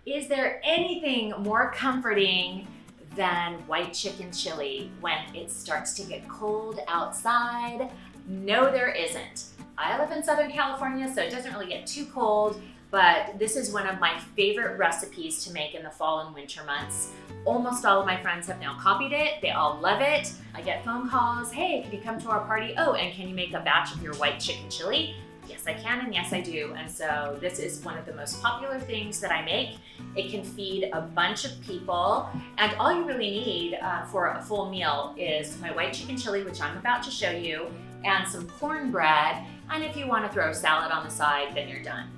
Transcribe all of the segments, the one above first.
Is there anything more comforting than white chicken chili when it starts to get cold outside? No, there isn't. I live in Southern California, so it doesn't really get too cold, but this is one of my favorite recipes to make in the fall and winter months. Almost all of my friends have now copied it. They all love it. I get phone calls, hey, can you come to our party? Oh, and can you make a batch of your white chicken chili? Yes, I can, and yes, I do. And so this is one of the most popular things that I make. It can feed a bunch of people, and all you really need for a full meal is my white chicken chili, which I'm about to show you, and some cornbread, and if you want to throw salad on the side, then you're done.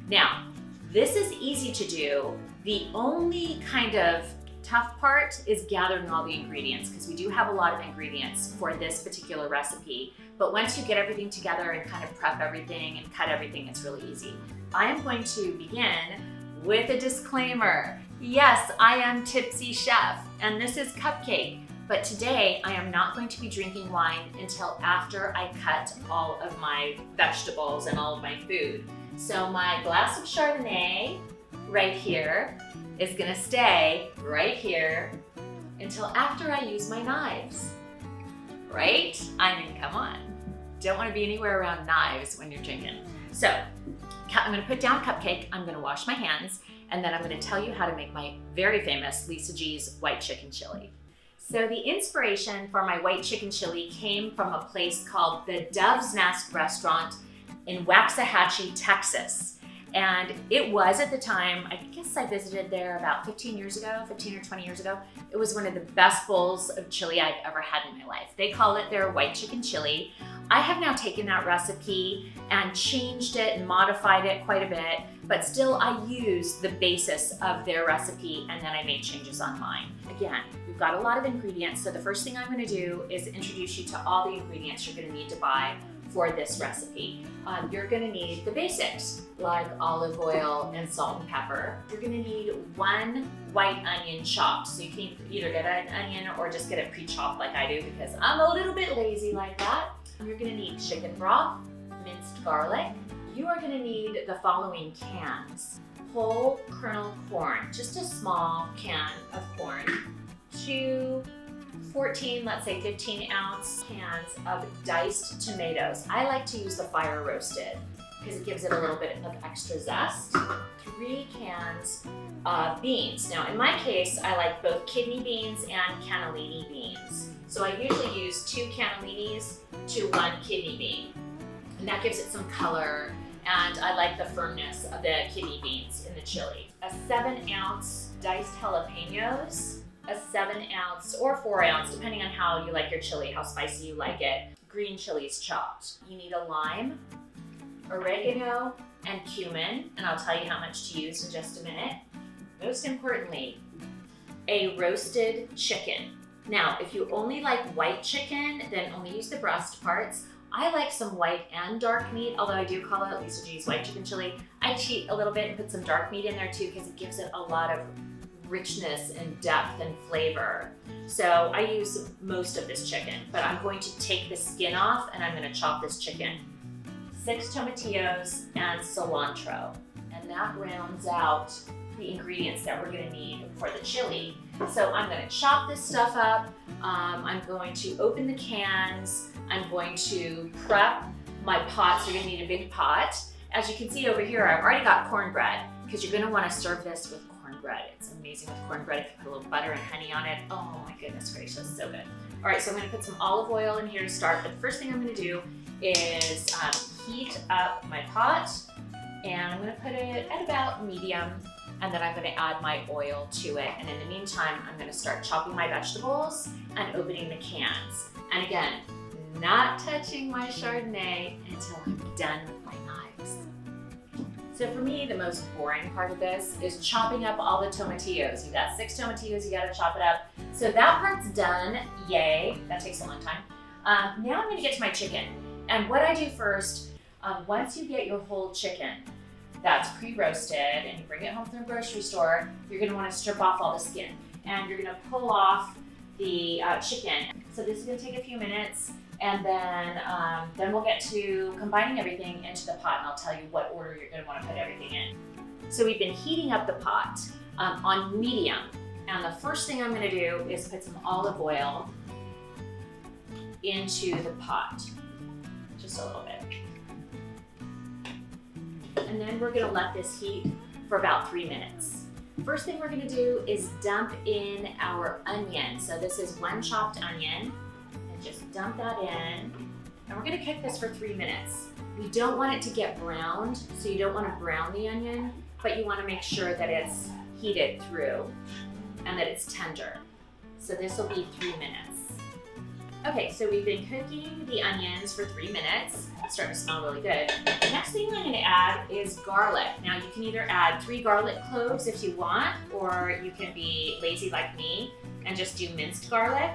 Now, this is easy to do. The only kind of tough part is gathering all the ingredients, because we do have a lot of ingredients for this particular recipe. But once you get everything together and kind of prep everything and cut everything, it's really easy. I am going to begin with a disclaimer. Yes, I am Tipsy Chef, and this is Cupcake. But today, I am not going to be drinking wine until after I cut all of my vegetables and all of my food. So my glass of Chardonnay right here is gonna stay right here until after I use my knives. Right? I mean, come on. Don't wanna be anywhere around knives when you're drinking. So, I'm gonna put down Cupcake, I'm gonna wash my hands, and then I'm gonna tell you how to make my very famous Lisa G's white chicken chili. So the inspiration for my white chicken chili came from a place called the Dove's Nest Restaurant in Waxahachie, Texas. And it was at the time, I guess I visited there about 15 or 20 years ago. It was one of the best bowls of chili I've ever had in my life. They call it their white chicken chili. I have now taken that recipe and changed it and modified it quite a bit, but still I use the basis of their recipe and then I made changes on mine. Again, we've got a lot of ingredients, so the first thing I'm gonna do is introduce you to all the ingredients you're gonna need to buy for this recipe. You're gonna need the basics, like olive oil and salt and pepper. You're gonna need 1 white onion chopped. So you can either get an onion or just get it pre-chopped like I do, because I'm a little bit lazy like that. You're gonna need chicken broth, minced garlic. You are gonna need the following cans. Whole kernel corn, just a small can of corn. 2 14, let's say 15-ounce cans of diced tomatoes. I like to use the fire roasted because it gives it a little bit of extra zest. 3 cans of beans. Now in my case, I like both kidney beans and cannellini beans. So I usually use 2 cannellinis to 1 kidney bean. And that gives it some color, and I like the firmness of the kidney beans in the chili. A 7-ounce diced jalapenos, a 7-ounce or 4-ounce, depending on how you like your chili, how spicy you like it. Green chilies chopped. You need a lime, oregano, and cumin, and I'll tell you how much to use in just a minute. Most importantly, a roasted chicken. Now, if you only like white chicken, then only use the breast parts. I like some white and dark meat, although I do call it Lisa G's white chicken chili. I cheat a little bit and put some dark meat in there too, because it gives it a lot of richness and depth and flavor. So I use most of this chicken, but I'm going to take the skin off and I'm gonna chop this chicken. 6 tomatillos and cilantro. And that rounds out the ingredients that we're gonna need for the chili. So I'm gonna chop this stuff up. I'm going to open the cans. I'm going to prep my pot, so you're gonna need a big pot. As you can see over here, I've already got cornbread, because you're gonna wanna serve this with cornbread. It's amazing with cornbread if you put a little butter and honey on it. Oh my goodness gracious, so good. All right, so I'm gonna put some olive oil in here to start. But the first thing I'm gonna do is heat up my pot, and I'm gonna put it at about medium, and then I'm gonna add my oil to it. And in the meantime, I'm gonna start chopping my vegetables and opening the cans. And again, not touching my Chardonnay until I'm done with my knives. So for me, the most boring part of this is chopping up all the tomatillos. You got 6 tomatillos, you gotta chop it up. So that part's done, yay, that takes a long time. Now I'm gonna get to my chicken. And what I do first, once you get your whole chicken that's pre-roasted and you bring it home from the grocery store, you're gonna wanna strip off all the skin. And you're gonna pull off the chicken. So this is gonna take a few minutes. And then we'll get to combining everything into the pot, and I'll tell you what order you're gonna wanna put everything in. So we've been heating up the pot on medium. And the first thing I'm gonna do is put some olive oil into the pot, just a little bit. And then we're gonna let this heat for about 3 minutes. First thing we're gonna do is dump in our onion. So this is 1 chopped onion, and just dump that in. And we're gonna cook this for 3 minutes. We don't want it to get browned, so you don't wanna brown the onion, but you wanna make sure that it's heated through and that it's tender. So this will be 3 minutes. Okay, so we've been cooking the onions for 3 minutes. It's starting to smell really good. The next thing I'm gonna add is garlic. Now you can either add 3 garlic cloves if you want, or you can be lazy like me and just do minced garlic.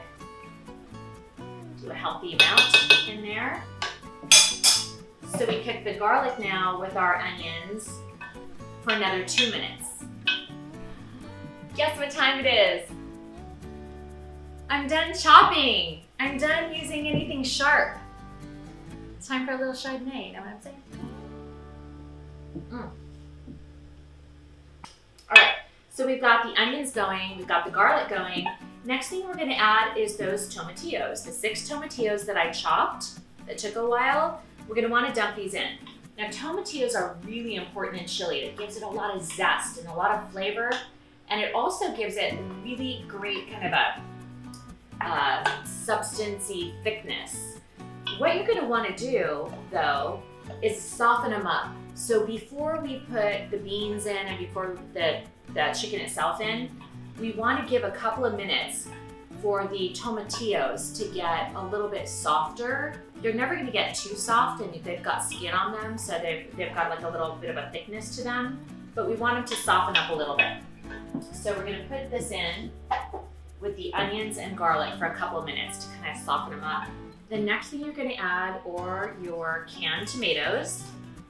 Do a healthy amount in there. So we cook the garlic now with our onions for another 2 minutes. Guess what time it is? I'm done chopping. I'm done using anything sharp. It's time for a little Chardonnay, you know what I'm saying? All right, so we've got the onions going, we've got the garlic going. Next thing we're gonna add is those tomatillos, the 6 tomatillos that I chopped, that took a while. We're gonna wanna dump these in. Now tomatillos are really important in chili. It gives it a lot of zest and a lot of flavor, and it also gives it really great kind of a substancy thickness. What you're gonna wanna do, though, is soften them up. So before we put the beans in and before we put the chicken itself in, we wanna give a couple of minutes for the tomatillos to get a little bit softer. They're never gonna get too soft, and they've got skin on them, so they've got like a little bit of a thickness to them, but we want them to soften up a little bit. So we're gonna put this in with the onions and garlic for a couple of minutes to kind of soften them up. The next thing you're gonna add are your canned tomatoes.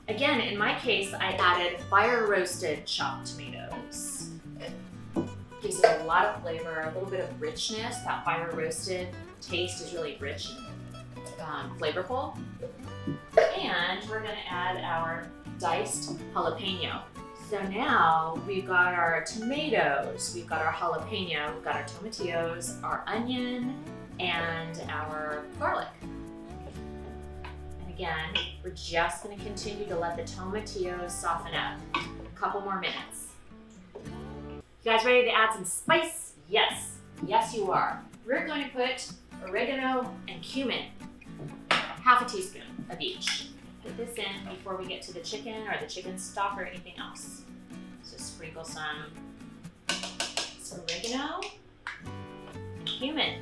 Again, in my case, I added fire roasted chopped tomatoes. Gives it a lot of flavor, a little bit of richness. That fire roasted taste is really rich and flavorful. And we're gonna add our diced jalapeno. So now we've got our tomatoes, we've got our jalapeno, we've got our tomatillos, our onion, and our garlic. And again, we're just gonna continue to let the tomatillos soften up. A couple more minutes. You guys ready to add some spice? Yes, yes you are. We're going to put oregano and cumin, half a teaspoon of each. Put this in before we get to the chicken or the chicken stock or anything else. So sprinkle some oregano and cumin.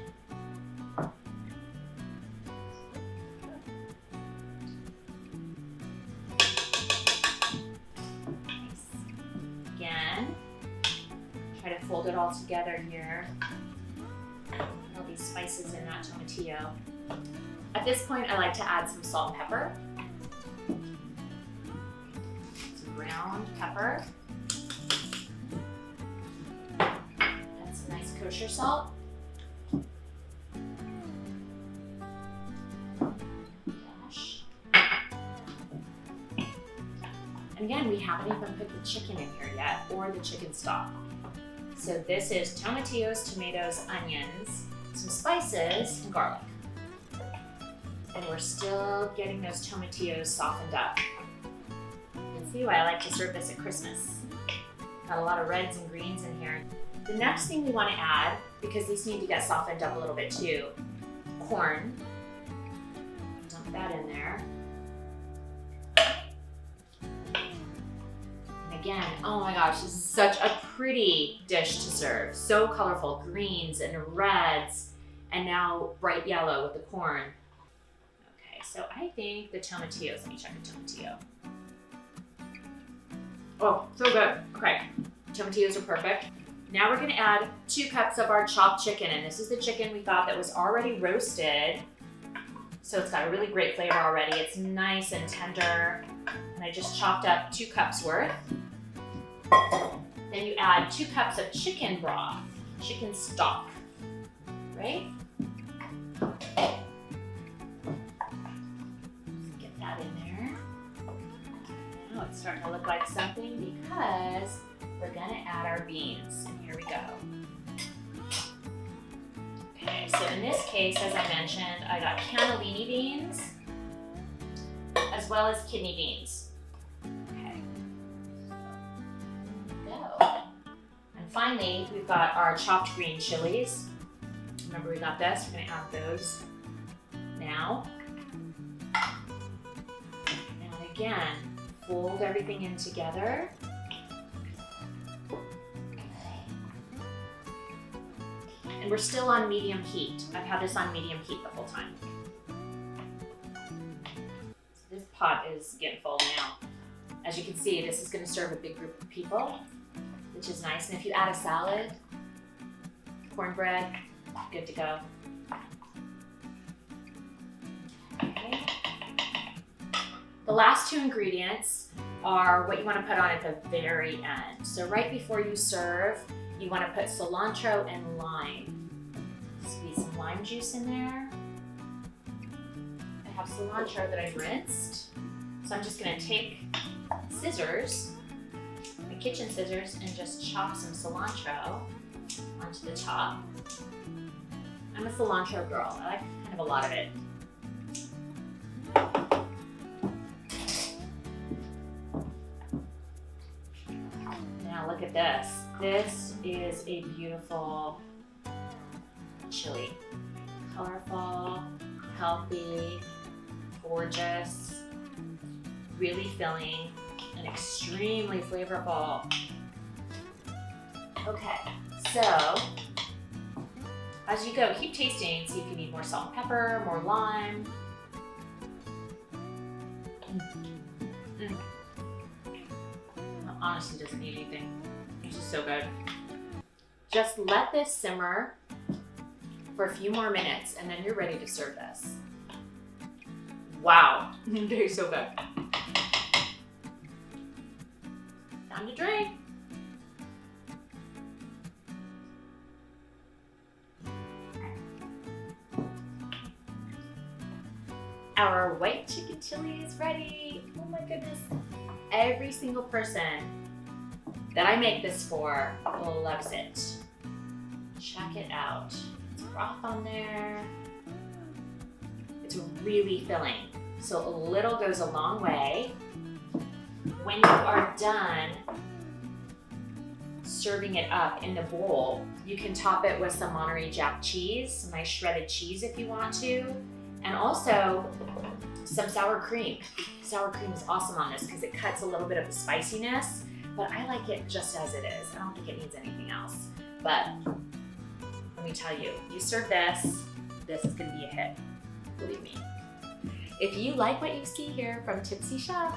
Nice. Again, try to fold it all together here. All these spices in that tomatillo. At this point, I like to add some salt and pepper. Some ground pepper. Add some nice kosher salt. Dash. And again, we haven't even put the chicken in here yet, or the chicken stock. So this is tomatillos, tomatoes, onions, some spices, and garlic. And we're still getting those tomatillos softened up. You can see why I like to serve this at Christmas. Got a lot of reds and greens in here. The next thing we want to add, because these need to get softened up a little bit too, corn. Dump that in there. And again, oh my gosh, this is such a pretty dish to serve. So colorful, greens and reds, and now bright yellow with the corn. So I think the tomatillos, let me check the tomatillo. Oh, so good. Okay, tomatillos are perfect. Now we're gonna add 2 cups of our chopped chicken, and this is the chicken we got that was already roasted. So it's got a really great flavor already. It's nice and tender. And I just chopped up 2 cups worth. Then you add 2 cups of chicken broth, chicken stock, right? It's starting to look like something because we're gonna add our beans. And here we go. Okay, so in this case, as I mentioned, I got cannellini beans as well as kidney beans. Okay, go. And finally, we've got our chopped green chilies. Remember we got this, we're gonna add those now. And again, fold everything in together. And we're still on medium heat. I've had this on medium heat the whole time. So this pot is getting full now. As you can see, this is gonna serve a big group of people, which is nice. And if you add a salad, cornbread, good to go. Okay. The last two ingredients are what you want to put on at the very end. So right before you serve, you want to put cilantro and lime. Squeeze some lime juice in there. I have cilantro that I've rinsed. So I'm just going to take scissors, my kitchen scissors, and just chop some cilantro onto the top. I'm a cilantro girl. I like kind of a lot of it. Now look at this. This is a beautiful chili. Colorful, healthy, gorgeous, really filling, and extremely flavorful. Okay, so as you go, keep tasting, see if you need more salt and pepper, more lime. It honestly doesn't need anything. It's just so good. Just let this simmer for a few more minutes and then you're ready to serve this. Wow, it tastes so good. Time to drink. Our white chicken chili is ready. Oh my goodness. Every single person that I make this for loves it. Check it out. It's broth on there. It's really filling. So a little goes a long way. When you are done serving it up in the bowl, you can top it with some Monterey Jack cheese, some nice shredded cheese if you want to, and also some sour cream. Sour cream is awesome on this because it cuts a little bit of the spiciness, but I like it just as it is. I don't think it needs anything else. But let me tell you, you serve this is gonna be a hit, believe me. If you like what you see here from Tipsy Chef,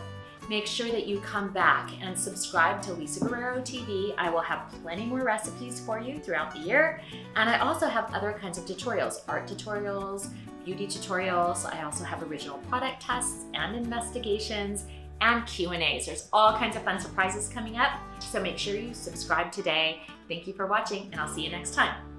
make sure that you come back and subscribe to Lisa Guerrero TV. I will have plenty more recipes for you throughout the year. And I also have other kinds of tutorials, art tutorials, beauty tutorials. I also have original product tests and investigations and Q&As. There's all kinds of fun surprises coming up. So make sure you subscribe today. Thank you for watching and I'll see you next time.